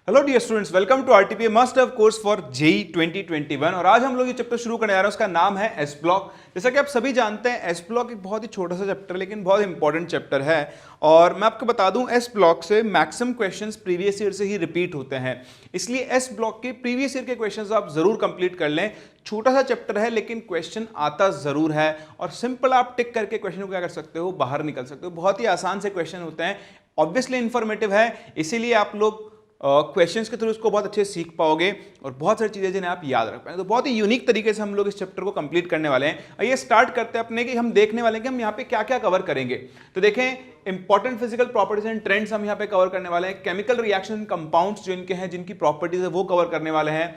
Hello dear students, welcome to RTPA must have course for JEE 2021। और आज हम लोग ये चैप्टर शुरू करने जा रहे हैं, उसका नाम है एस ब्लॉक। जैसा कि आप सभी जानते हैं, एस ब्लॉक एक बहुत ही छोटा सा चैप्टर है लेकिन बहुत इंपॉर्टेंट चैप्टर है। और मैं आपको बता दूं, एस ब्लॉक से मैक्सिमम क्वेश्चंस प्रीवियस ईयर से ही रिपीट होते हैं, इसलिए एस ब्लॉक के प्रीवियस ईयर के क्वेश्चंस आप जरूर कंप्लीट कर लें। छोटा सा चैप्टर है लेकिन क्वेश्चन आता जरूर है, और सिंपल आप टिक करके क्वेश्चन को क्या कर सकते हो, बाहर निकल सकते हो। बहुत ही आसान से क्वेश्चन होते हैं, ऑब्वियसली इंफॉर्मेटिव है, इसीलिए आप लोग क्वेश्चंस के थ्रू इसको बहुत अच्छे से सीख पाओगे और बहुत सारी चीजें जिन्हें आप याद रख पाएंगे। तो बहुत ही यूनिक तरीके से हम लोग इस चैप्टर को कंप्लीट करने वाले हैं। आइए स्टार्ट करते हैं अपने कि हम देखने वाले हैं कि हम यहाँ पे क्या क्या कवर करेंगे। तो देखें, important physical properties and trends हम यहाँ पे कवर करने वाले हैं। केमिकल रिएक्शन कंपाउंड्स जो इनके हैं, जिनकी प्रॉपर्टीज है, वो कवर करने वाले हैं।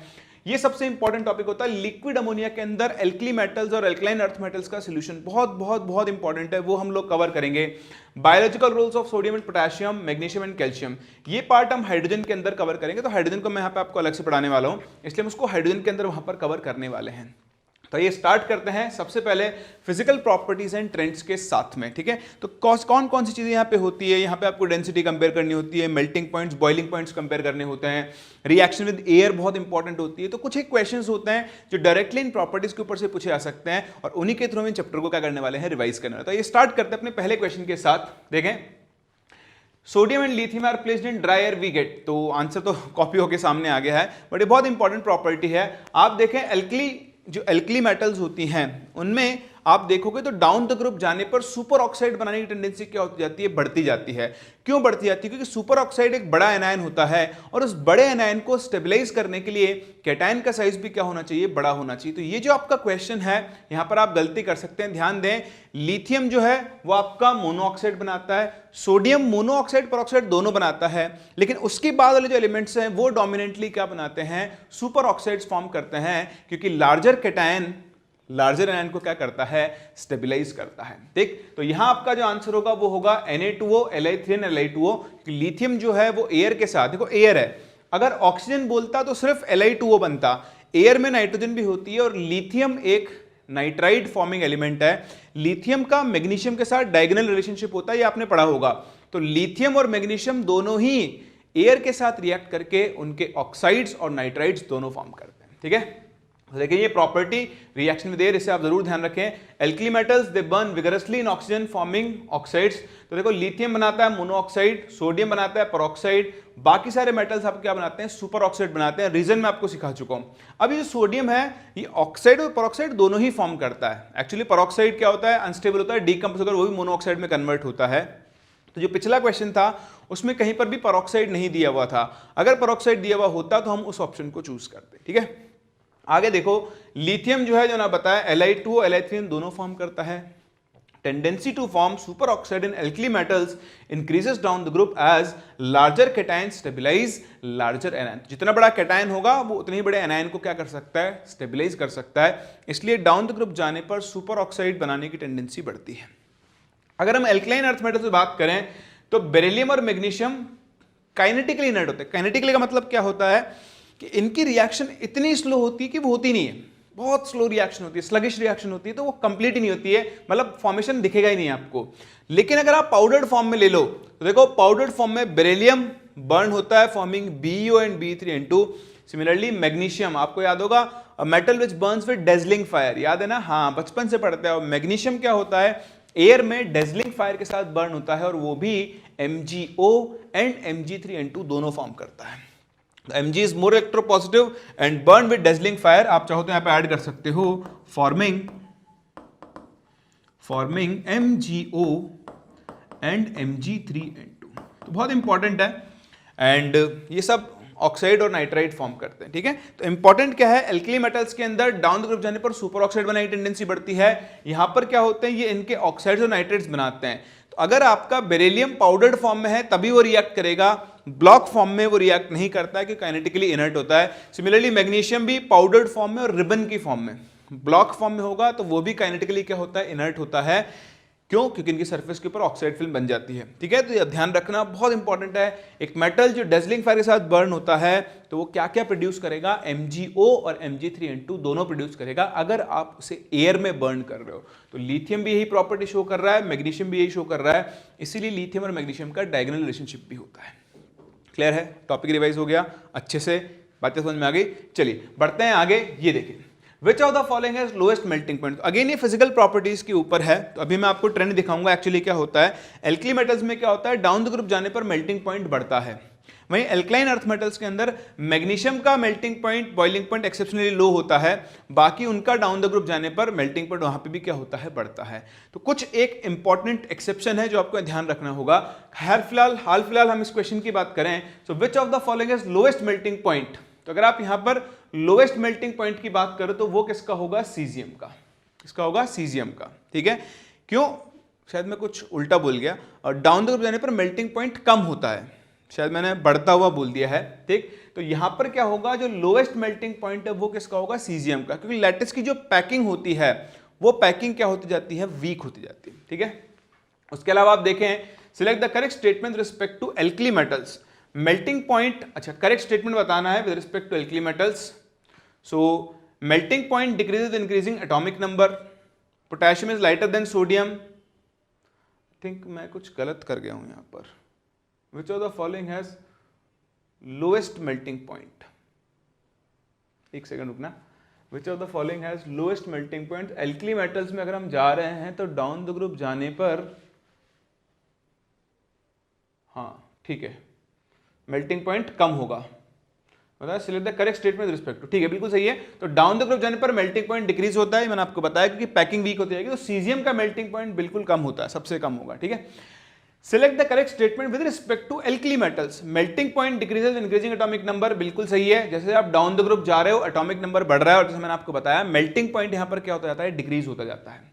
ये सबसे इंपॉर्टेंट टॉपिक होता है लिक्विड अमोनिया के अंदर एल्कली मेटल्स और एल्कलाइन अर्थ मेटल्स का सॉल्यूशन, बहुत बहुत बहुत इंपॉर्टेंट है, वो हम लोग कवर करेंगे। Biological roles of sodium and potassium, magnesium and calcium, ये पार्ट हम हाइड्रोजन के अंदर कवर करेंगे। तो हाइड्रोजन को मैं यहाँ पे आपको अलग से पढ़ाने वाला हूँ, इसलिए हम उसको हाइड्रोजन के अंदर वहां पर कवर करने वाले हैं। तो ये स्टार्ट करते हैं सबसे पहले फिजिकल प्रॉपर्टीज एंड ट्रेंड्स के साथ में। ठीक है, तो कौन कौन सी चीजें यहाँ पे होती है। यहाँ पे आपको डेंसिटी कंपेयर करनी होती है, melting points, boiling points compare करने होते हैं, रिएक्शन विद एयर बहुत इंपॉर्टेंट होती है। तो कुछ एक क्वेश्चंस होते हैं जो डायरेक्टली इन प्रॉपर्टीज के ऊपर से पूछे जा सकते हैं, और उन्हीं के थ्रू हम चैप्टर को क्या करने वाले हैं, रिवाइज करने वाले। तो ये स्टार्ट करते हैं अपने पहले क्वेश्चन के साथ। देखें, sodium and lithium are placed in dry air, we get. तो आंसर तो कॉपी होकर सामने आ गया है, बट ये बहुत इंपॉर्टेंट प्रॉपर्टी है। आप देखें, जो एल्कली मेटल्स होती हैं उनमें आप देखोगे तो डाउन द ग्रुप जाने पर सुपर ऑक्साइड बनाने की टेंडेंसी क्या होती जाती है, बढ़ती जाती है। क्यों बढ़ती जाती है? क्योंकि सुपर ऑक्साइड एक बड़ा एनायन होता है, और उस बड़े एनायन को स्टेबलाइज करने के लिए कैटायन का साइज भी क्या होना चाहिए, बड़ा होना चाहिए। तो ये जो आपका क्वेश्चन है, यहां पर आप गलती कर सकते हैं। ध्यान दें, लिथियम जो है वो आपका मोनोऑक्साइड बनाता है, सोडियम मोनोऑक्साइड परऑक्साइड दोनों बनाता है, लेकिन उसके बाद वाले जो एलिमेंट्स हैं वो डोमिनेंटली क्या बनाते हैं, सुपर ऑक्साइड्स फॉर्म करते हैं, क्योंकि लार्जर कैटायन लार्जर एनायन को क्या करता है, स्टेबलाइज करता है। ठीक, तो यहां आपका जो आंसर होगा वो होगा Na2O, Li3 Li2O। लिथियम जो है वो एयर के साथ, देखो एयर है, अगर ऑक्सीजन बोलता तो सिर्फ Li2O बनता, एयर में नाइट्रोजन भी होती है, और लिथियम एक नाइट्राइड फॉर्मिंग एलिमेंट है। लिथियम का मैग्नीशियम के साथ डायगोनल रिलेशनशिप होता है, ये आपने पढ़ा होगा। तो लिथियम और मैग्नीशियम दोनों ही एयर के साथ रिएक्ट करके उनके ऑक्साइड्स और नाइट्राइड्स दोनों फॉर्म करते हैं। ठीक है, देखिए ये प्रॉपर्टी रिएक्शन विद एयर, इसे आप जरूर ध्यान रखें। Alkali metals they burn vigorously in oxygen forming oxides. तो देखो, लिथियम बनाता है मोनोऑक्साइड, सोडियम बनाता है परऑक्साइड, बाकी सारे मेटल्स आप क्या बनाते हैं, सुपर ऑक्साइड बनाते हैं। रीजन मैं आपको सिखा चुका हूं। अब ये जो सोडियम है, ये ऑक्साइड और परऑक्साइड दोनों ही फॉर्म करता है। एक्चुअली परऑक्साइड क्या होता है, अनस्टेबल होता है, डीकंपोज होकर वो भी मोनोऑक्साइड में कन्वर्ट होता है। तो जो पिछला क्वेश्चन था उसमें कहीं पर भी परऑक्साइड नहीं दिया हुआ था, अगर परऑक्साइड दिया हुआ होता तो हम उस ऑप्शन को चूज करते। ठीक है, आगे देखो, लिथियम जो है, जो ना बताया, Li2O, Li3 दोनों फॉर्म करता है। Tendency to form super oxide in alkali metals increases down the group as larger cation stabilise larger anion. जितना बड़ा कैटायन होगा वो उतने ही बड़े एनायन को क्या कर सकता है, स्टेबलाइज कर सकता है, इसलिए डाउन द ग्रुप जाने पर सुपर ऑक्साइड बनाने की टेंडेंसी बढ़ती है। अगर हम एल्कलाइन अर्थ मेटल से बात करें तो बेरिलियम और मैग्नीशियम काइनेटिकली इनर्ट होते हैं। काइनेटिकली का मतलब क्या होता है कि इनकी रिएक्शन इतनी स्लो होती है कि वो होती नहीं है, बहुत स्लो रिएक्शन होती है, स्लगिश रिएक्शन होती है, तो वो कंप्लीट ही नहीं होती है, मतलब फॉर्मेशन दिखेगा ही नहीं आपको। लेकिन अगर आप पाउडर्ड फॉर्म में ले लो तो देखो, पाउडर्ड फॉर्म में बेरिलियम बर्न होता है forming BeO and B3N2। Similarly magnesium, आपको याद होगा, metal which Burns with dazzling fire, याद है ना, हाँ बचपन से पढ़ते हैं। और मैग्नीशियम क्या होता है, एयर में डेजलिंग फायर के साथ बर्न होता है, और वो भी MgO एंड Mg3N2 दोनों फॉर्म करता है। Mg is more electropositive and burn with dazzling fire। आप चाहो तो यहाँ पे ऐड कर सकते हो forming MgO and Mg3N2। तो बहुत इंपॉर्टेंट है, एंड ये सब ऑक्साइड और नाइट्राइड फॉर्म करते हैं। ठीक है, तो इंपॉर्टेंट क्या है, एल्कली मेटल्स के अंदर डाउन द ग्रुप जाने पर सुपर ऑक्साइड बनाने की टेंडेंसी बढ़ती है। यहां पर क्या होते हैं, ये इनके ऑक्साइड्स और नाइट्राइड्स बनाते हैं। तो अगर आपका बेरिलियम पाउडर्ड फॉर्म में है तभी वो रिएक्ट करेगा, ब्लॉक फॉर्म में वो रिएक्ट नहीं करता है, कि काइनेटिकली इनर्ट होता है। सिमिलरली मैग्नीशियम भी पाउडर्ड फॉर्म में और रिबन की फॉर्म में, ब्लॉक फॉर्म में होगा तो वो भी काइनेटिकली क्या होता है, इनर्ट होता है। क्यों? क्योंकि इनकी सरफेस के ऊपर ऑक्साइड फिल्म बन जाती है। ठीक है, तो ये ध्यान रखना बहुत इंपॉर्टेंट है। एक मेटल जो डेजलिंग फायर के साथ बर्न होता है तो वो क्या क्या प्रोड्यूस करेगा, MgO और Mg3N2 दोनों प्रोड्यूस करेगा, अगर आप उसे एयर में बर्न कर रहे हो। तो लिथियम भी यही प्रॉपर्टी शो कर रहा है, मैग्नीशियम भी यही शो कर रहा है, इसीलिए लिथियम और मैग्नीशियम का डायगोनल रिलेशनशिप भी होता है। क्लियर है, टॉपिक रिवाइज हो गया अच्छे से, बातें समझ में आ गई। चलिए बढ़ते हैं आगे। ये देखिए विच of the following has lowest melting point. Again ये फिजिकल प्रॉपर्टीज के ऊपर है, तो अभी मैं आपको ट्रेंड दिखाऊंगा एक्चुअली क्या होता है। एल्कली मेटल्स में क्या होता है, डाउन द ग्रुप जाने पर मेल्टिंग पॉइंट बढ़ता है, वहीं एल्कलाइन अर्थ मेटल्स के अंदर मैग्नीशियम का melting point, boiling point exceptionally low होता है, बाकी उनका डाउन द ग्रुप जाने पर मेल्टिंग पॉइंट वहां पे भी क्या होता है, बढ़ता है। तो कुछ एक इंपॉर्टेंट एक्सेप्शन है जो आपको ध्यान रखना होगा। हाल फिलहाल हम इस क्वेश्चन की बात करें, so which of the following is lowest melting point, तो अगर आप यहां पर लोएस्ट मेल्टिंग पॉइंट की बात करो तो वो किसका होगा, सीजियम का। किसका होगा, सीजियम का। ठीक है, क्यों, शायद मैं कुछ उल्टा बोल गया, और डाउन द ग्रुप जाने पर मेल्टिंग पॉइंट कम होता है, शायद मैंने बढ़ता हुआ बोल दिया है। ठीक, तो यहां पर क्या होगा, जो लोएस्ट मेल्टिंग पॉइंट है वो किसका होगा, सीजियम का, क्योंकि लैटिस की जो पैकिंग होती है वो पैकिंग क्या होती जाती है, वीक होती जाती है। ठीक है, उसके अलावा आप देखें, select the correct statement respect to alkali metals. Melting point, अच्छा करेक्ट स्टेटमेंट बताना है with respect to alkali metals. So melting point decreases increasing atomic number, potassium is lighter than sodium. Think मैं कुछ गलत कर गया हूं यहां पर। Which of the following has lowest melting point, एक सेकंड रुकना। Which of the following has lowest melting point, alkali metals में अगर हम जा रहे हैं तो डाउन द ग्रुप जाने पर, हाँ ठीक है, मेल्टिंग पॉइंट कम होगा। बताया select the correct statement with respect to, ठीक है बिल्कुल सही है। तो डाउन द ग्रुप जाने पर मेल्टिंग पॉइंट डिक्रीज होता है, मैंने आपको बताया, क्योंकि पैकिंग वीक होती जाएगी, तो सीजियम का मेल्टिंग पॉइंट बिल्कुल कम होता है, सबसे कम होगा। ठीक है, select the correct statement with respect to alkali metals. Melting point decreases increasing atomic number, बिल्कुल सही है। जैसे आप डाउन द ग्रुप जा रहे हो, एटॉमिक नंबर बढ़ रहा है, और जैसे मैंने आपको बताया मेल्टिंग पॉइंट यहां पर क्या होता जाता है, डिक्रीज होता जाता है।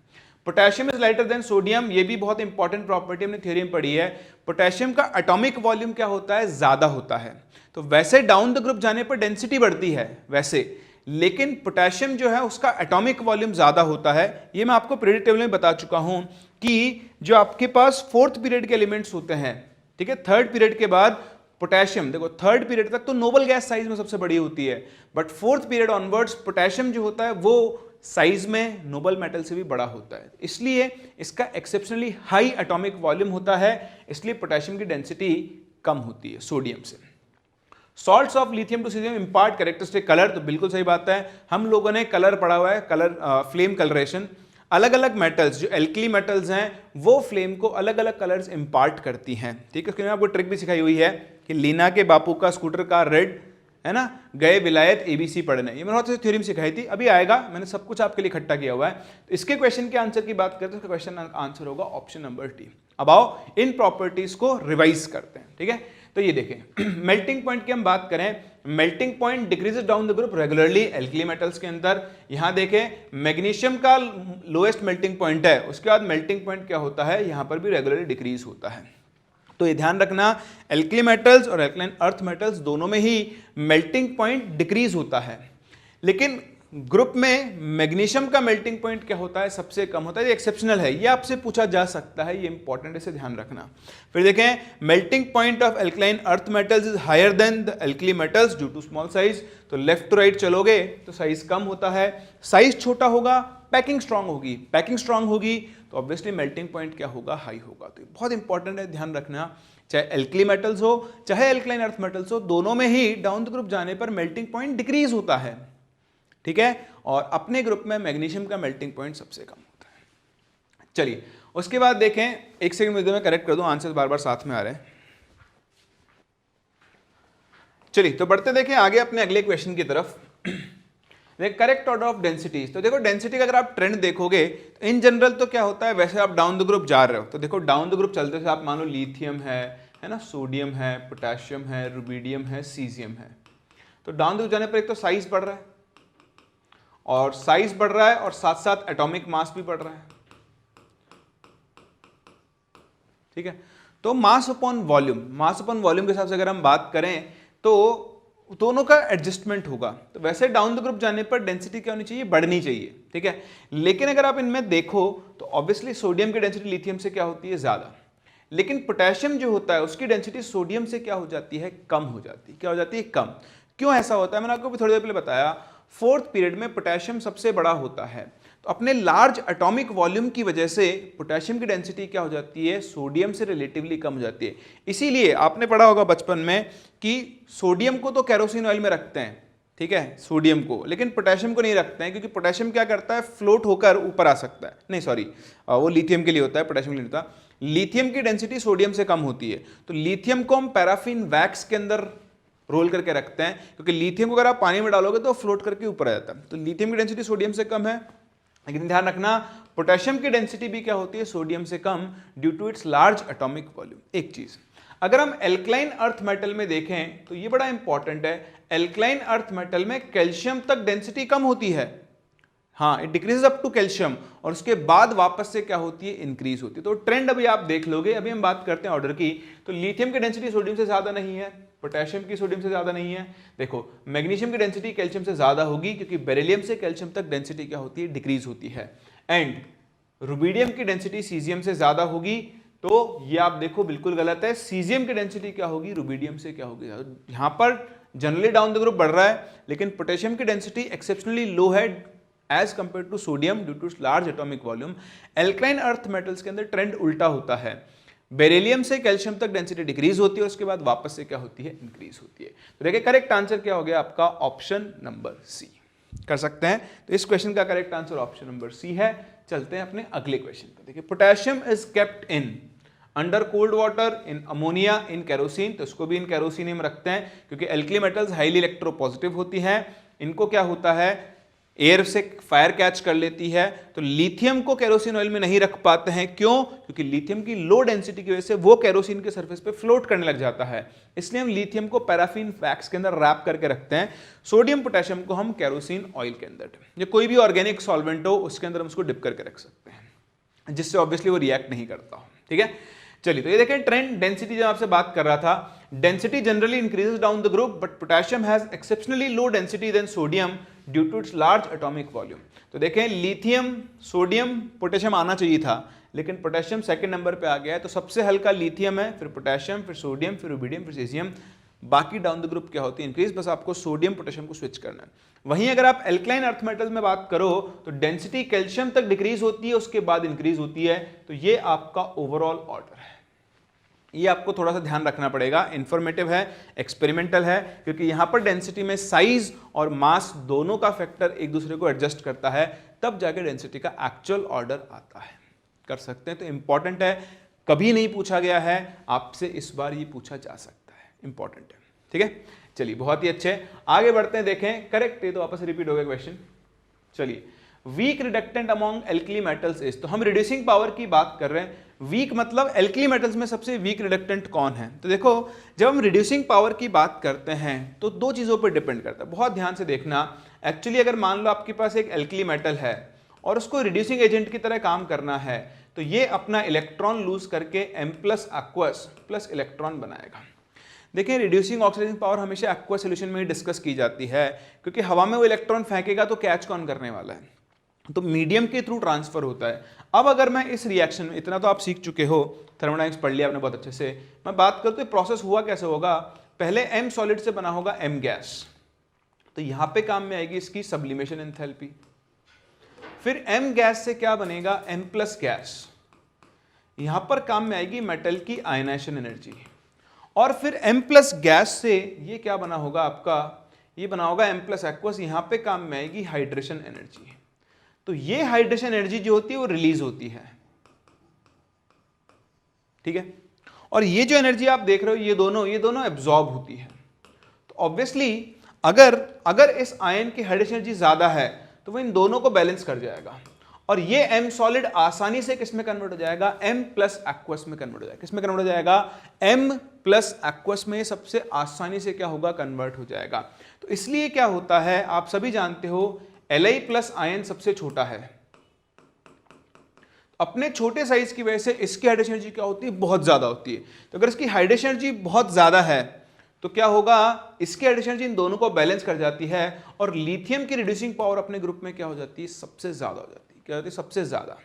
Potassium is lighter than sodium, ये भी बहुत इंपॉर्टेंट प्रॉपर्टी हमने थ्योरी में पढ़ी है। पोटेशियम का एटॉमिक वॉल्यूम क्या होता है, ज्यादा होता है। तो वैसे डाउन द ग्रुप जाने पर डेंसिटी बढ़ती है वैसे, लेकिन पोटेशियम जो है उसका एटॉमिक वॉल्यूम ज्यादा होता है। ये मैं आपको पीरियड टेबल में बता चुका हूं कि जो आपके पास फोर्थ पीरियड के एलिमेंट्स होते हैं, ठीक है, थर्ड पीरियड के बाद पोटेशियम, देखो थर्ड पीरियड तक तो नोबल गैस साइज में सबसे बड़ी होती है, but fourth period onwards potassium जो होता है वो साइज में नोबल मेटल से भी बड़ा होता है, इसलिए इसका एक्सेप्शनली हाई एटॉमिक वॉल्यूम होता है, इसलिए पोटेशियम की डेंसिटी कम होती है सोडियम से। Salts of lithium to caesium impart characteristic colour, तो बिल्कुल सही बात है, हम लोगों ने कलर पढ़ा हुआ है, कलर फ्लेम कलरेशन। अलग अलग मेटल्स जो एल्कली मेटल्स हैं वो फ्लेम को अलग अलग कलर्स इंपार्ट करती हैं। ठीक है, उसके लिए आपको ट्रिक भी सिखाई हुई है कि लीना के बापू का स्कूटर का रेड है ना, गए विलायत एबीसी पढ़ने, ये मैंने बहुत अच्छी थ्योरी में सिखाई थी, अभी आएगा, मैंने सब कुछ आपके लिए इकट्ठा किया हुआ है। तो इसके क्वेश्चन के आंसर की बात करें तो इसका क्वेश्चन आंसर होगा ऑप्शन नंबर डी। अब आओ इन प्रॉपर्टीज को रिवाइज करते हैं। ठीक है, तो ये देखें मेल्टिंग पॉइंट की हम बात करें, melting point decreases down the group regularly alkali metals के अंदर। यहां देखें मैग्नीशियम का लोएस्ट मेल्टिंग पॉइंट है, उसके बाद मेल्टिंग पॉइंट क्या होता है, यहां पर भी रेगुलरली डिक्रीज होता है। तो ये ध्यान रखना, एल्कली मेटल्स और एल्कलाइन अर्थ मेटल्स दोनों में ही मेल्टिंग पॉइंट डिक्रीज होता है, लेकिन ग्रुप में मैग्नीशियम का मेल्टिंग पॉइंट क्या होता है, सबसे कम होता है। ये एक्सेप्शनल है, ये आपसे पूछा जा सकता है, ये इंपॉर्टेंट है, इसे ध्यान रखना। फिर देखें melting point of alkaline earth metals is higher than the alkali metals due to small size, तो लेफ्ट टू राइट चलोगे तो साइज कम होता है, साइज छोटा होगा, पैकिंग स्ट्रांग होगी, पैकिंग स्ट्रांग होगी तो ऑब्वियसली मेल्टिंग पॉइंट क्या होगा, हाई होगा। तो बहुत इंपॉर्टेंट है, ध्यान रखना, चाहे एल्कली मेटल्स हो चाहे एल्कलाइन अर्थ मेटल्स हो, दोनों में ही डाउन द ग्रुप जाने पर मेल्टिंग पॉइंट डिक्रीज होता है। ठीक है, और अपने ग्रुप में मैग्नीशियम का मेल्टिंग पॉइंट सबसे कम होता है। चलिए उसके बाद देखें, एक सेकंड में मैं करेक्ट कर दूं, आंसर बार बार साथ में आ रहे हैं। चलिए तो बढ़ते देखें आगे अपने अगले क्वेश्चन की तरफ। करेक्ट ऑर्डर ऑफ डेंसिटीज, तो देखो डेंसिटी का अगर आप ट्रेंड देखोगे तो इन जनरल तो क्या होता है, वैसे आप डाउन द ग्रुप जा रहे हो तो देखो डाउन द ग्रुप चलते से आप मान लो लिथियम है ना, सोडियम है, पोटेशियम है, रुबिडियम है, सीजियम है, तो डाउन द ग्रुप जाने पर एक तो साइज बढ़ रहा है, और साइज बढ़ रहा है और साथ साथ एटॉमिक मास भी बढ़ रहा है। ठीक है, तो mass upon volume, mass upon volume के हिसाब से अगर हम बात करें तो दोनों का एडजस्टमेंट होगा। तो वैसे डाउन द ग्रुप जाने पर डेंसिटी क्या होनी चाहिए, बढ़नी चाहिए। ठीक है, लेकिन अगर आप इनमें देखो तो ऑब्वियसली सोडियम की डेंसिटी लिथियम से क्या होती है, ज्यादा, लेकिन पोटेशियम जो होता है उसकी डेंसिटी सोडियम से क्या हो जाती है, कम हो जाती है। क्या हो जाती है, कम। क्यों ऐसा होता है, मैंने आपको भी थोड़ी देर पहले बताया, फोर्थ पीरियड में पोटेशियम सबसे बड़ा होता है, तो तो अपने लार्ज एटॉमिक वॉल्यूम की वजह से पोटेशियम की डेंसिटी क्या हो जाती है, सोडियम से रिलेटिवली कम हो जाती है। इसीलिए आपने पढ़ा होगा बचपन में कि सोडियम को तो केरोसिन ऑयल में रखते हैं, ठीक है, सोडियम को, लेकिन पोटेशियम को नहीं रखते हैं, क्योंकि पोटेशियम क्या करता है, फ्लोट होकर ऊपर आ सकता है। नहीं सॉरी, वो लिथियम के लिए होता है, पोटेशियम के लिए होता है। लिथियम की डेंसिटी सोडियम से कम होती है, तो लिथियम को हम पैराफिन वैक्स के अंदर रोल करके रखते हैं, क्योंकि लिथियम को अगर आप पानी में डालोगे तो फ्लोट करके ऊपर आ जाता है। तो लिथियम की डेंसिटी सोडियम से कम है, लेकिन ध्यान रखना पोटेशियम की डेंसिटी भी क्या होती है, सोडियम से कम, due to its large atomic volume. एक चीज अगर हम एल्कलाइन अर्थ मेटल में देखें तो ये बड़ा इंपॉर्टेंट है, एल्कलाइन अर्थ मेटल में कैल्शियम तक डेंसिटी कम होती है, हाँ, it decreases up to calcium, और उसके बाद वापस से क्या होती है, इंक्रीज होती है। तो ट्रेंड अभी आप देख लोगे। अभी हम बात करते हैं ऑर्डर की, तो लिथियम की डेंसिटी सोडियम से ज्यादा नहीं है, पोटेशियम की सोडियम से ज्यादा नहीं है। देखो मैग्नीशियम की डेंसिटी कैल्शियम से ज्यादा होगी, क्योंकि बेरिलियम से कैल्शियम तक डेंसिटी क्या होती है, डिक्रीज होती है। एंड रुबिडियम की डेंसिटी सीजियम से ज्यादा होगी, तो ये आप देखो बिल्कुल गलत है। सीजियम की डेंसिटी क्या होगी, रुबिडियम से क्या होगी। यहां पर जनरली डाउन द ग्रुप बढ़ रहा है, लेकिन पोटेशियम की डेंसिटी एक्सेप्शनली लो है as compare to sodium due to large atomic volume. Alkaline earth metals के अंदर ट्रेंड उल्टा होता है, बेरिलियम से कैल्शियम तक डेंसिटी डिक्रीज होती है, उसके बाद वापस से क्या होती है, इंक्रीज होती है। तो देखिए करेक्ट आंसर क्या हो गया आपका, ऑप्शन नंबर सी कर सकते हैं। तो इस क्वेश्चन का correct answer option number C है। चलते हैं अपने अगले क्वेश्चन पर। देखिए potassium is kept in under cold water, in ammonia, in kerosene. तो इसको भी इन केरोसिन में रखते हैं, क्योंकि एल्कली मेटल्स हाईली इलेक्ट्रोपॉजिटिव होती हैं। इनको क्या होता है, एयर से फायर कैच कर लेती है। तो लिथियम को केरोसिन ऑयल में नहीं रख पाते हैं, क्यों, क्योंकि लिथियम की लो डेंसिटी की वजह से वो केरोसिन के सरफेस पे फ्लोट करने लग जाता है। इसलिए हम लिथियम को पैराफिन वैक्स के अंदर रैप करके रखते हैं। सोडियम पोटेशियम को हम केरोसिन ऑयल के अंदर, या कोई भी ऑर्गेनिक सॉल्वेंट हो उसके अंदर हम उसको डिप करके रख सकते हैं, जिससे ऑब्वियसली वो रिएक्ट नहीं करता हो। ठीक है, चलिए तो ये देखें ट्रेंड। डेंसिटी जब आपसे बात कर रहा था, density generally increases down the group, but potassium has exceptionally low density then sodium due to its large atomic volume. तो देखें लिथियम, सोडियम, पोटेशियम आना चाहिए था, लेकिन पोटेशियम सेकंड नंबर पे आ गया है। तो सबसे हल्का लिथियम है, फिर पोटेशियम, फिर सोडियम, फिर रुबिडियम, फिर सीजियम। बाकी डाउन द ग्रुप क्या होती है, इंक्रीज। बस आपको सोडियम पोटेशियम को स्विच करना है। वहीं अगर आप एल्कलाइन अर्थ मेटल्स में बात करो तो डेंसिटी कैल्शियम तक डिक्रीज होती है, उसके बाद इंक्रीज होती है। तो ये आपका ओवरऑल ऑर्डर है। ये आपको थोड़ा सा ध्यान रखना पड़ेगा, इंफॉर्मेटिव है, एक्सपेरिमेंटल है, क्योंकि यहां पर डेंसिटी में साइज और मास दोनों का फैक्टर एक दूसरे को एडजस्ट करता है, तब जाके डेंसिटी का एक्चुअल ऑर्डर आता है। कर सकते हैं, तो इंपॉर्टेंट है, कभी नहीं पूछा गया है आपसे, इस बार ये पूछा जा सकता है, इंपॉर्टेंट है। ठीक है, चलिए बहुत ही अच्छे, आगे बढ़ते हैं। देखें करेक्ट, ये तो वापस रिपीट हो गया क्वेश्चन। चलिए, weak reductant among alkali metals is, तो हम रिड्यूसिंग पावर की बात कर रहे हैं। वीक मतलब एल्कली मेटल्स में सबसे वीक रिडक्टेंट कौन है। तो देखो जब हम रिड्यूसिंग पावर की बात करते हैं तो दो चीजों पर डिपेंड करता है, बहुत ध्यान से देखना। एक्चुअली अगर मान लो आपके पास एक एल्कली मेटल है और उसको रिड्यूसिंग एजेंट की तरह काम करना है, तो ये अपना इलेक्ट्रॉन लूज करके M+ एक्वस प्लस इलेक्ट्रॉन बनाएगा। देखिए रिड्यूसिंग ऑक्सीडाइजिंग पावर हमेशा एक्वस सॉल्यूशन में ही डिस्कस की जाती है, क्योंकि हवा में वो इलेक्ट्रॉन फेंकेगा तो कैच कौन करने वाला है, तो मीडियम के थ्रू ट्रांसफर होता है। अब अगर मैं इस रिएक्शन में, इतना तो आप सीख चुके हो, थर्मोडायनेमिक्स पढ़ लिया आपने बहुत अच्छे से, मैं बात करूं तो प्रोसेस हुआ कैसे होगा। पहले M सॉलिड से बना होगा M गैस, तो यहां पे काम में आएगी इसकी सब्लिमेशन एंथैल्पी। फिर M गैस से क्या बनेगा, M+ गैस, यहां पर काम में आएगी मेटल की आयनाइजेशन एनर्जी। और फिर M+ गैस से ये क्या बना होगा आपका, ये बना होगा M+ एक्वस, यहां पे काम में आएगी हाइड्रेशन एनर्जी। तो ये हाइड्रेशन एनर्जी जो होती है वो रिलीज होती है, ठीक है। और ये जो एनर्जी आप देख रहे हो ये दोनों एब्जॉर्ब होती है। तो ऑब्वियसली अगर इस आयन की हाइड्रेशन एनर्जी ज्यादा है तो वो इन दोनों को बैलेंस कर जाएगा, और ये M सॉलिड आसानी से किस में कन्वर्ट हो जाएगा, M+ एक्वस में कन्वर्ट हो जाएगा। किस में कन्वर्ट हो जाएगा, M+ एक्वस में सबसे आसानी से क्या होगा, कन्वर्ट हो जाएगा। तो इसलिए क्या होता है, आप सभी जानते हो Li+ आयन सबसे छोटा है, अपने छोटे साइज की वजह से इसकी हाइड्रेशन एनर्जी क्या होती है, बहुत ज्यादा होती है। तो अगर इसकी हाइड्रेशन एनर्जी बहुत ज्यादा है तो क्या होगा, इसकी हाइड्रेशन एनर्जी इन दोनों को बैलेंस कर जाती है, और लिथियम की रिड्यूसिंग पावर अपने ग्रुप में क्या हो जाती है, सबसे ज्यादा हो जाती है। क्या होती है, सबसे ज्यादा।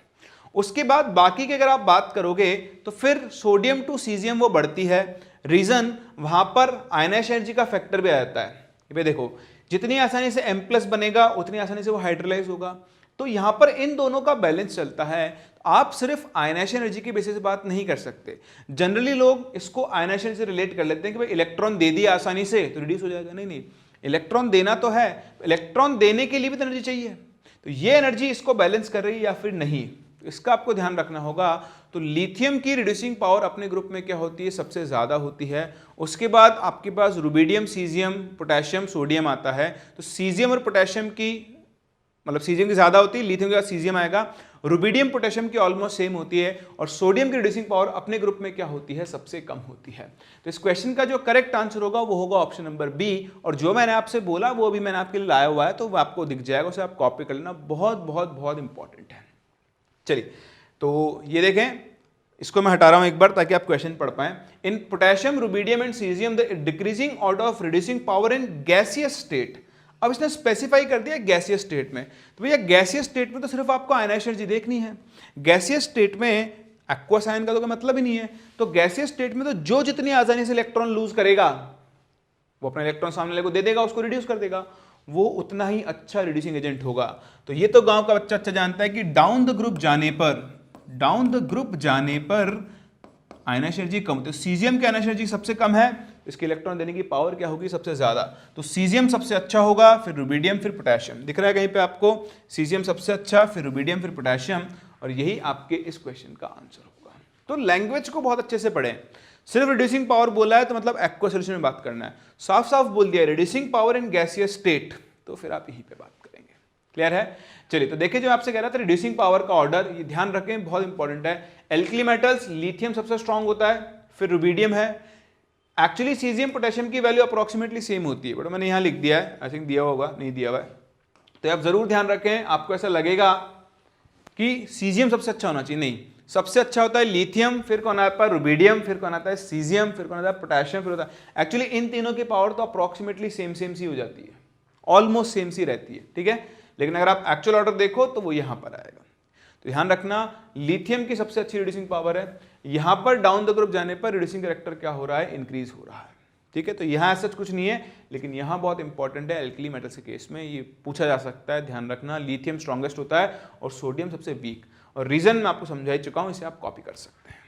उसके बाद बाकी की अगर आप बात करोगे तो फिर सोडियम टू सीजियम वो बढ़ती है। रीजन, वहां पर आयनाइजेशन एनर्जी का फैक्टर भी आ जाता है। ये देखो जितनी आसानी से M+ बनेगा उतनी आसानी से वो हाइड्रोलाइज होगा, तो यहां पर इन दोनों का बैलेंस चलता है। आप सिर्फ आयनाइजेशन एनर्जी के बेसिस से बात नहीं कर सकते। जनरली लोग इसको आयनाइजेशन से रिलेट कर लेते हैं कि भाई इलेक्ट्रॉन दे दिया आसानी से तो रिड्यूस हो जाएगा। नहीं नहीं, इलेक्ट्रॉन देना तो है, इलेक्ट्रॉन देने के लिए भी तो एनर्जी चाहिए। तो ये एनर्जी इसको बैलेंस कर रही है या फिर नहीं, तो इसका आपको ध्यान रखना होगा। तो लिथियम की रिड्यूसिंग पावर अपने ग्रुप में क्या होती है, सबसे ज्यादा होती है। उसके बाद आपके पास रुबिडियम, सीजियम, पोटेशियम, सोडियम आता है। तो सीजियम और पोटेशियम की मतलब सीजियम की ज्यादा होती है, लिथियम के बाद सीजियम आएगा। रुबिडियम पोटेशियम की ऑलमोस्ट सेम होती है और सोडियम की रिड्यूसिंग पावर अपने ग्रुप में क्या होती है, सबसे कम होती है। तो इस क्वेश्चन का जो करेक्ट आंसर होगा वो होगा ऑप्शन नंबर बी। और जो मैंने आपसे बोला वो भी मैंने आपके लिए लाया हुआ है, तो वो आपको दिख जाएगा, उसे आप कॉपी कर लेना, बहुत बहुत बहुत इंपॉर्टेंट है। चलिए तो ये देखें, इसको मैं हटा रहा हूं एक बार ताकि आप क्वेश्चन पढ़ पाएं। In potassium, rubidium and caesium the decreasing order of reducing power in gaseous state. अब इसने स्पेसिफाई कर दिया गैसियस स्टेट में, तो भैया गैसियस स्टेट में तो सिर्फ आपको आयनाइजेशन एनर्जी देखनी है। गैसियस स्टेट में एक्वस आयन का तो कोई मतलब ही नहीं है। तो गैसियस स्टेट में तो जो जितनी आसानी से इलेक्ट्रॉन लूज करेगा वो अपना इलेक्ट्रॉन सामने वाले को दे देगा, उसको रिड्यूस कर देगा, वो उतना ही अच्छा रिड्यूसिंग एजेंट होगा। तो ये तो गांव का बच्चा अच्छा जानता है कि डाउन द ग्रुप जाने पर आयनाइजेशन एनर्जी कम होती है। सीजियम की आयनाइजेशन एनर्जी सबसे कम है, इसके इलेक्ट्रॉन देने की पावर क्या होगी, सबसे ज्यादा। तो सीजियम सबसे अच्छा होगा, फिर रुबिडियम, फिर पोटेशियम। दिख रहा है कहीं पे आपको, सीजियम सबसे अच्छा, फिर रुबिडियम, फिर पोटेशियम, और यही आपके इस क्वेश्चन का आंसर होगा। तो लैंग्वेज को बहुत अच्छे से पढ़ें। सिर्फ रिड्यूसिंग पावर बोला है तो मतलब एक्वा सॉल्यूशन में बात करना है। साफ साफ बोल दिया reducing power in gaseous state, तो फिर आप यहीं पे बात करेंगे। क्लियर है? चलिए तो देखिए, जो आपसे कह रहा था रिड्यूसिंग पावर का ऑर्डर, ये ध्यान रखें, बहुत इंपॉर्टेंट है। एल्कली मेटल्स, लिथियम सबसे स्ट्रांग होता है, फिर रुबिडियम है। एक्चुअली सीजियम पोटेशियम की वैल्यू अप्रोक्सीमेटली सेम होती है, बट मैंने यहां लिख दिया है, आई थिंक दिया होगा, नहीं दिया हुआ है, तो आप जरूर ध्यान रखें। आपको ऐसा लगेगा कि सीजियम सबसे अच्छा होना चाहिए, नहीं, सबसे अच्छा होता है लिथियम, फिर कौन आता है रुबिडियम, फिर कौन आता है सीजियम, फिर कौन आता है पोटेशियम, फिर होता है एक्चुअली इन तीनों की पावर तो अप्रोक्सीमेटली सेम सी हो जाती है, ऑलमोस्ट सेम सी रहती है, ठीक है। लेकिन अगर आप एक्चुअल ऑर्डर देखो तो वो यहां पर आएगा। तो ध्यान रखना, लिथियम की सबसे अच्छी रिड्यूसिंग पावर है। यहां पर डाउन द ग्रुप जाने पर रिड्यूसिंग कैरेक्टर क्या हो रहा है, इंक्रीज हो रहा है, ठीक है। तो यहां सच कुछ नहीं है, लेकिन यहां बहुत इंपॉर्टेंट है। एल्कली मेटल्स के केस में ये पूछा जा सकता है, ध्यान रखना। लिथियम स्ट्रॉन्गेस्ट होता है और सोडियम सबसे वीक, और रीजन मैं आपको समझा ही चुका हूं, इसे आप कॉपी कर सकते हैं।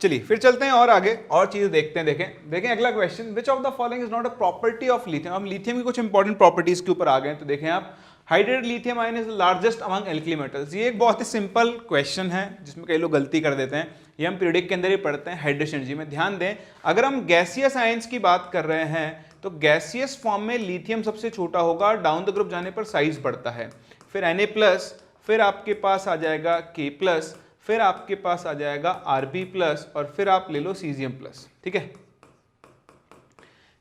चलिए फिर चलते हैं और आगे और चीजें देखते हैं। देखें अगला question, which of the following is not a property of lithium. हम लिथियम की कुछ इंपॉर्टेंट प्रॉपर्टीज के ऊपर आ गए। तो देखें आप, hydrated lithium ion is the largest among alkali metals. ये एक बहुत ही सिंपल क्वेश्चन है जिसमें कई लोग गलती कर देते हैं। ये हम पीरियडिक के अंदर ही पढ़ते हैं हाइड्रेशन एनर्जी में। ध्यान दें, अगर हम गैसियस आयंस की बात कर रहे हैं तो गैसियस फॉर्म में लिथियम सबसे छोटा होगा, डाउन द ग्रुप जाने पर साइज बढ़ता है, फिर Na+, फिर आपके पास आ जाएगा K+, फिर आपके पास आ जाएगा Rb+, और फिर आप ले लो Cesium+, ठीक है।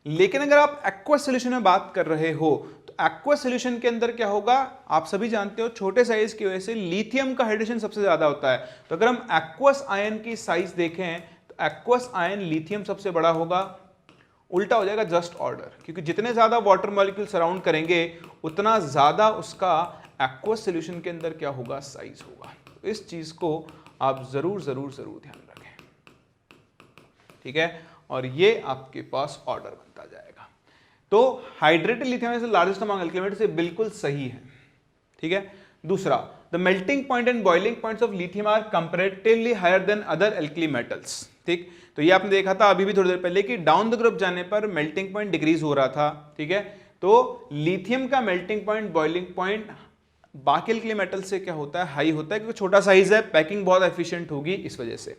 लेकिन अगर आप एक्वस सॉल्यूशन में बात कर रहे हो तो एक्वस सॉल्यूशन के अंदर क्या होगा, आप सभी जानते हो, छोटे साइज की वजह से लिथियम का हाइड्रेशन सबसे ज्यादा होता है। तो अगर हम एक्वस आयन की साइज देखें तो एक्वस आयन लिथियम सबसे बड़ा होगा, उल्टा हो जाएगा जस्ट ऑर्डर, क्योंकि जितने ज्यादा वाटर मॉलिक्यूल सराउंड करेंगे उतना ज्यादा उसका एक्वस सॉल्यूशन के अंदर क्या होगा, साइज होगा। तो इस चीज को आप जरूर जरूर जरूर ध्यान रखें, ठीक है। और ये आपके पास ऑर्डर बनता जाएगा। तो hydrated lithium is the largest among alkali metals, बिल्कुल सही है, ठीक है। दूसरा, the melting point and boiling points of lithium are comparatively higher than other alkali metals, ठीक। तो ये आपने देखा था अभी भी थोड़ी देर पहले कि डाउन द ग्रुप जाने पर मेल्टिंग पॉइंट डिक्रीज हो रहा था, ठीक है। तो लिथियम का मेल्टिंग पॉइंट, बॉइलिंग पॉइंट बाकी एल्कली मेटल से क्या होता है, हाई होता है, क्योंकि छोटा साइज है, पैकिंग बहुत एफिशिएंट होगी इस वजह से।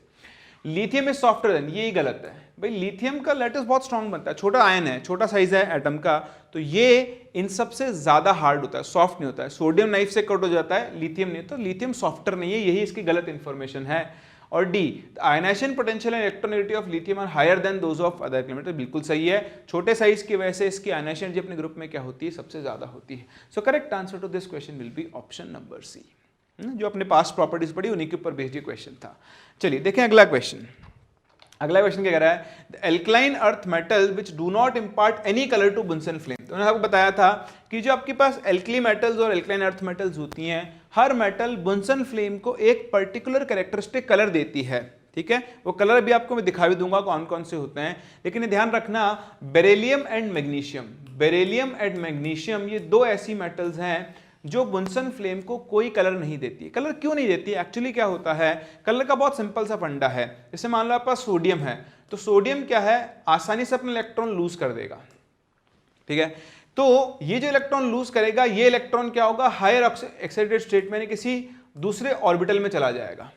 लिथियम इज सॉफ्टर देन, ये गलत है भाई। लिथियम का लैटिस बहुत स्ट्रांग बनता है, छोटा आयन है, छोटा साइज है एटम का, तो ये इन सबसे ज्यादा हार्ड होता है, सॉफ्ट नहीं होता है। सोडियम नाइफ से कट हो जाता है, लिथियम नहीं। तो लिथियम सॉफ्टर नहीं है, यही इसकी गलत इंफॉर्मेशन है। और D, ionisation potential and electronegativity of lithium are higher than those of other alkali metal, बिल्कुल सही है। छोटे साइज की वजह से इसकी आयनाइजेशन एनर्जी अपने ग्रुप में क्या होती है, सबसे ज्यादा होती है। So correct answer to this question will be option number C. जो अपने पास प्रॉपर्टीज पढ़ी उन्हीं के ऊपर बेस्ड ये क्वेश्चन था। चलिए देखें अगला क्वेश्चन। अगला क्वेश्चन क्या कह रहा है, the alkaline earth metal which do not impart any colour to Bunsen flame. तो मैंने आपको बताया था कि जो आपके पास एल्कली मेटल्स और एल्कलाइन अर्थ मेटल्स होती हैं, हर मेटल बुनसन फ्लेम को एक पर्टिकुलर कैरेक्टरिस्टिक कलर देती है, ठीक है, वो कलर भी आपको मैं दिखा भी दूंगा कौन कौन से होते हैं। लेकिन ध्यान रखना, बेरिलियम एंड मैग्नीशियम ये दो ऐसी मेटल्स हैं जो बुनसन फ्लेम को कोई कलर नहीं देती है। कलर क्यों नहीं देती? एक्चुअली क्या होता है, कलर का बहुत सिंपल सा फंडा है। जैसे मान लो आपके पास सोडियम है, तो सोडियम क्या है, आसानी से अपना इलेक्ट्रॉन लूज कर देगा, ठीक है। तो ये जो इलेक्ट्रॉन लूज करेगा, ये इलेक्ट्रॉन क्या होगा, हायर एक्साइटेड स्टेट में, किसी दूसरे ऑर्बिटल में चला जाएगा,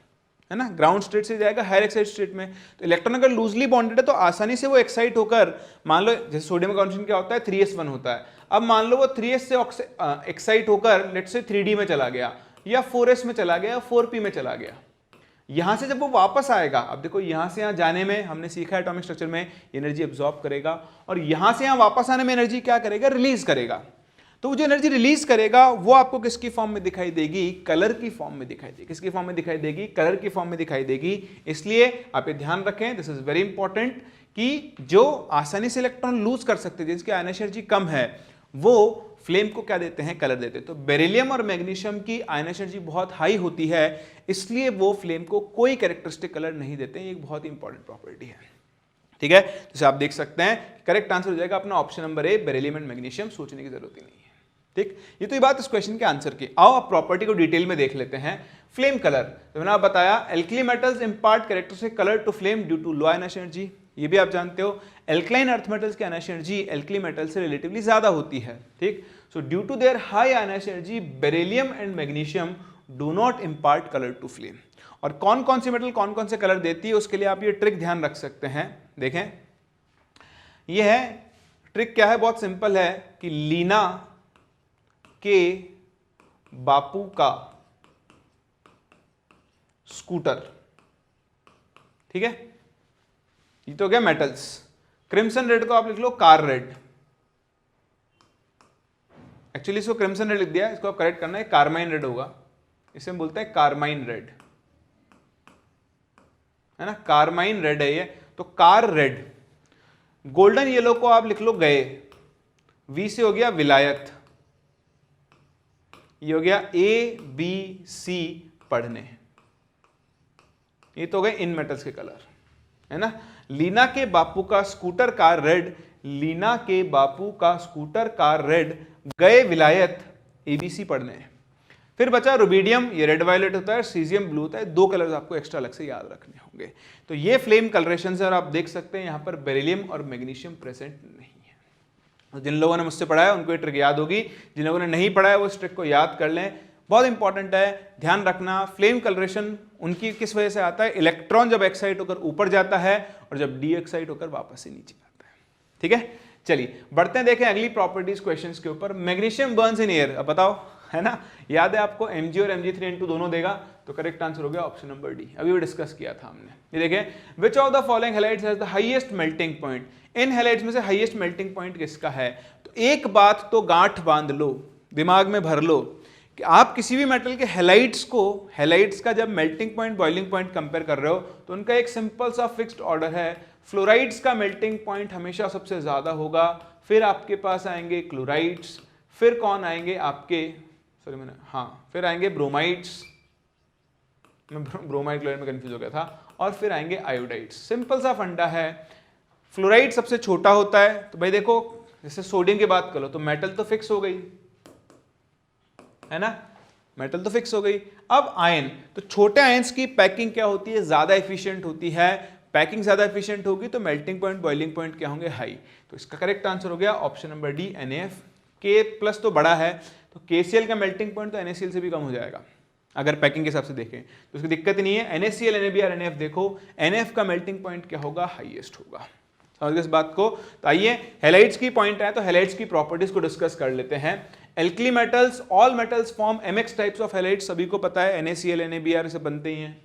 है ना, ग्राउंड स्टेट से जाएगा हायर एक्साइटेड स्टेट में। तो इलेक्ट्रॉन अगर लूजली बॉन्डेड है तो आसानी से वो एक्साइट होकर, मान लो जैसे सोडियम का कॉन्सेंट्रेशन क्या होता है 3s1 होता है, अब मान लो वो 3s से एक्साइट होकर लेट्स से 3d में चला गया, या 4s में चला गया, या 4p में चला गया। यहां से जब वो वापस आएगा, अब देखो यहां से यहां जाने में हमने सीखा एटॉमिक स्ट्रक्चर में एनर्जी एब्जॉर्ब करेगा, और यहां से यहां वापस आने में एनर्जी क्या करेगा, रिलीज करेगा। तो वो जो एनर्जी रिलीज करेगा वो आपको किसकी फॉर्म में दिखाई देगी, कलर की फॉर्म में दिखाई देगी। किसकी फॉर्म में दिखाई देगी, कलर की फॉर्म में दिखाई देगी। इसलिए आप ये ध्यान रखें, दिस इज वेरी इंपॉर्टेंट, कि जो आसानी से इलेक्ट्रॉन लूज कर सकते हैं, जिसकी आयनिक एनर्जी कम है, वो फ्लेम को क्या देते हैं, कलर देते हैं। तो बेरिलियम और मैग्नीशियम की आयनिक एनर्जी बहुत हाई होती है, इसलिए वो फ्लेम को कोई कैरेक्टरिस्टिक कलर नहीं देते। ये एक बहुत ही इंपॉर्टेंट प्रॉपर्टी है, ठीक है। जैसे आप देख सकते हैं करेक्ट आंसर हो जाएगा अपना option number A, beryllium and magnesium, सोचने की जरूरत ही नहीं है, ठीक। ये तो ये बात इस क्वेश्चन के आंसर की। आओ आप प्रॉपर्टी को डिटेल में देख लेते हैं। फ्लेम कलर, तो मैंने आप बताया alkali metals impart characteristic colour to flame due to low ionic energy, ये भी आप जानते हो। एल्कलाइन अर्थ मेटल्स की आयनिक एनर्जी एल्कली मेटल से रिलेटिवली ज्यादा होती है, ठीक। So due to their high ionic energy beryllium and magnesium do not impart colour to flame. और कौन कौन सी मेटल कौन कौन से कलर देती है, उसके लिए आप ये ट्रिक ध्यान रख सकते हैं। देखें, ये है ट्रिक, क्या है, बहुत सिंपल है कि लीना के बापू का स्कूटर, ठीक है, ये तो हो गया मेटल्स। क्रिम्सन रेड को आप लिख लो कार रेड, एक्चुअली इसको क्रिम्सन रेड लिख दिया, इसको आप करेक्ट करना है, कार्माइन रेड होगा, इसे हम बोलते हैं कार्माइन रेड, है ना, कार्माइन रेड है ये, तो कार रेड। गोल्डन येलो को आप लिख लो गए, वी से हो गया विलायत, ये हो गया ए बी सी पढ़ने, ये तो हो गए इन मेटल्स के कलर, है ना। लीना के बापू का स्कूटर कार रेड, लीना के बापू का स्कूटर कार रेड, गए विलायत, एबीसी पढ़ने। फिर बचा रुबीडियम, ये रेड वायलेट होता है, सीजियम ब्लू होता है। दो कलर्स आपको एक्स्ट्रा अलग से याद रखने होंगे। तो ये फ्लेम कलरेशन है, और आप देख सकते हैं यहां पर बेरिलियम और मैग्नीशियम प्रेजेंट नहीं है। तो जिन लोगों ने मुझसे पढ़ा है उनको ये ट्रिक याद होगी, जिन लोगों ने नहीं पढ़ा है वो इस ट्रिक को याद कर लें, बहुत इंपॉर्टेंट है। ध्यान रखना, फ्लेम कलरेशन उनकी किस वजह से आता है, इलेक्ट्रॉन जब एक्साइट होकर ऊपर जाता है और जब डी एक्साइट होकर वापस से नीचे आता है, ठीक है। चलिए बढ़ते हैं, देखें अगली प्रॉपर्टीज क्वेश्चंस के ऊपर। मैग्नीशियम बर्न्स इन एयर, अब बताओ, है ना, याद है आपको Mg और Mg3N2 दोनों देगा, तो करेक्ट आंसर हो गया ऑप्शन नंबर डी, अभी वो डिस्कस किया था हमने। ये देखें, विच of the following halides has the highest melting point, in halides में से हाईएस्ट मेल्टिंग पॉइंट किसका है। तो एक बात तो गांठ बांध लो, दिमाग में भर लो, कि आप किसी भी मेटल के हैलाइड्स को, हैलाइड्स का जब melting point boiling point compare कर रहे हो तो उनका एक सिंपल सा फिक्स्ड ऑर्डर है। फ्लोराइड्स का मेल्टिंग पॉइंट हमेशा सबसे ज्यादा होगा, फिर आपके पास आएंगे क्लोराइड्स, फिर कौन आएंगे आपके, सॉरी मैंने, हाँ, फिर आएंगे ब्रोमाइड्स, मैं ब्रोमाइड क्लोराइड में कंफ्यूज हो गया था, और फिर आएंगे आयोडाइड्स। सिंपल सा फंडा है, फ्लोराइड सबसे छोटा होता है। तो भाई देखो, जैसे सोडियम की बात करो तो मेटल तो फिक्स हो गई, है ना, मेटल तो फिक्स हो गई। अब आयन, तो छोटे आयंस की पैकिंग क्या होती है, ज्यादा एफिशिएंट होती है। पैकिंग ज्यादा एफिशिएंट होगी तो मेल्टिंग पॉइंट बॉइलिंग पॉइंट क्या होंगे, हाई। तो इसका करेक्ट आंसर हो गया option number D, NaF। K plus तो बड़ा है, तो KCl का मेल्टिंग पॉइंट तो NaCl से भी कम हो जाएगा अगर पैकिंग के हिसाब से देखें, तो उसकी दिक्कत नहीं है। NaCl, NaBr, NaF देखो, NF का मेल्टिंग पॉइंट क्या होगा, हाईएस्ट होगा। समझ गए इस बात को। तो आइए हैलाइड्स की पॉइंट है, तो हैलाइड्स की प्रॉपर्टीज को डिस्कस कर लेते हैं। Alkali metals, all metals form MX types of halides, सभी को पता है, NaCl, NaBr से बनते ही हैं।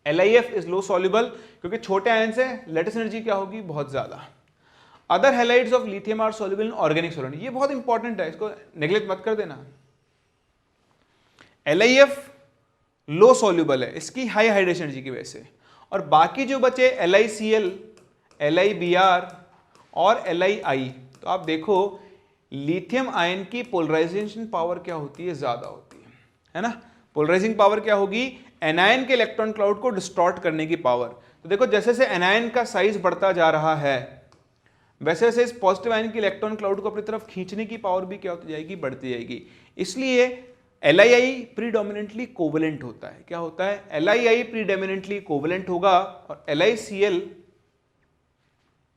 LiF इज लो सॉल्युबल, क्योंकि छोटे आयन से लेटेस्ट एनर्जी क्या होगी, बहुत ज्यादा। Other halides of lithium are soluble in organic solvent, ये बहुत इंपॉर्टेंट है, इसको नेग्लेक्ट मत कर देना। LiF लो सॉल्युबल है, इसकी हाई हाइड्रेशन एनर्जी की वजह से, और बाकी जो बचे LiCl, LiBr और Li, तो आप देखो लिथियम आयन की पोलराइजेशन पावर क्या होती है, ज्यादा होती है ना। पोलराइजिंग पावर क्या होगी, एनायन के इलेक्ट्रॉन क्लाउड को डिस्टॉर्ट करने की पावर। तो देखो जैसे जैसे एनायन का साइज बढ़ता जा रहा है वैसे वैसे इस पॉजिटिव आयन की इलेक्ट्रॉन क्लाउड को अपनी तरफ खींचने की पावर भी क्या होती जाएगी, बढ़ती जाएगी। इसलिए LII प्रीडोमिनेंटली कोवेलेंट होता है। क्या होता है? LII प्रीडोमिनेंटली कोवेलेंट होगा और LICl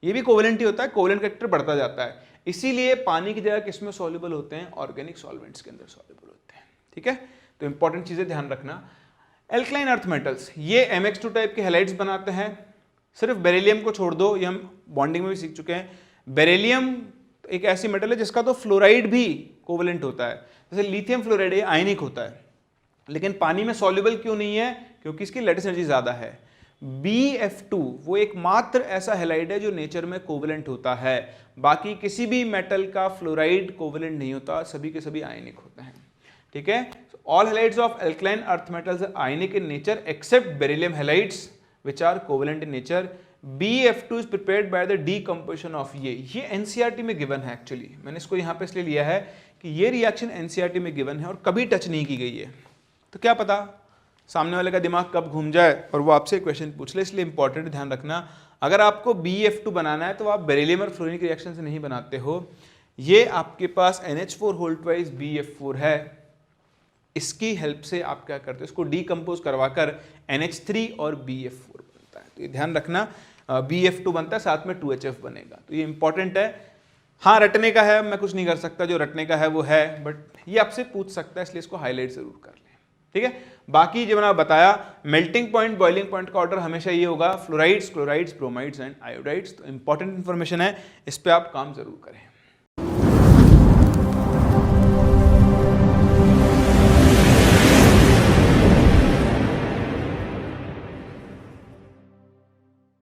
ये भी कोवेलेंट ही होता है, कोवेलेंट कैरेक्टर बढ़ता जाता है। इसीलिए पानी की जगह किसमें सॉल्युबल होते हैं? ऑर्गेनिक सॉल्वेंट्स के अंदर सॉल्युबल होते हैं। ठीक है, तो इंपॉर्टेंट चीजें ध्यान रखना। एल्कलाइन अर्थ मेटल्स ये MX2 टाइप के हैलाइड्स बनाते हैं। सिर्फ बेरिलियम को छोड़ दो, ये हम बॉन्डिंग में भी सीख चुके हैं। बेरिलियम एक ऐसी मेटल है जिसका तो फ्लोराइड भी कोवेलेंट होता है, जैसे लिथियम फ्लोराइड ये आयनिक होता है, लेकिन पानी में सॉल्युबल क्यों नहीं है? क्योंकि इसकी लैटिस एनर्जी ज्यादा है। BF2 वो एकमात्र ऐसा हैलाइड है जो नेचर में कोवेलेंट होता है, बाकी किसी भी मेटल का फ्लोराइड कोवेलेंट नहीं होता, सभी के सभी आयनिक होते हैं। ठीक है, all halides of alkaline earth metals are ionic in nature except beryllium halides which are covalent in nature. BF2 is prepared by the decomposition of ये NCERT में गिवन है। एक्चुअली मैंने इसको यहाँ पे इसलिए लिया है कि ये रिएक्शन NCERT में गिवन है और कभी टच नहीं की गई है, तो क्या पता सामने वाले का दिमाग कब घूम जाए और वो आपसे क्वेश्चन पूछ ले, इसलिए इंपॉर्टेंट ध्यान रखना। अगर आपको BF2 बनाना है तो आप बेरिलियम और फ्लोरीन की रिएक्शन से नहीं बनाते हो। ये आपके पास NH4 होल ट्वाइस BF4 है, इसकी हेल्प से आप क्या करते हो, इसको डीकम्पोज करवाकर NH3 और BF4 बनता है। तो ये ध्यान रखना, BF2 बनता है, साथ में 2HF बनेगा, तो ये इंपॉर्टेंट है। हाँ रटने का है, मैं कुछ नहीं कर सकता, जो रटने का है वो है, बट ये आपसे पूछ सकता है, इसलिए इसको हाईलाइट जरूर कर लें। ठीक है, बाकी जो मैंने बताया मेल्टिंग पॉइंट बॉइलिंग पॉइंट का ऑर्डर हमेशा ये होगा fluorides, chlorides, bromides and iodides. तो इंपॉर्टेंट इंफॉर्मेशन है, इस पर आप काम जरूर करें।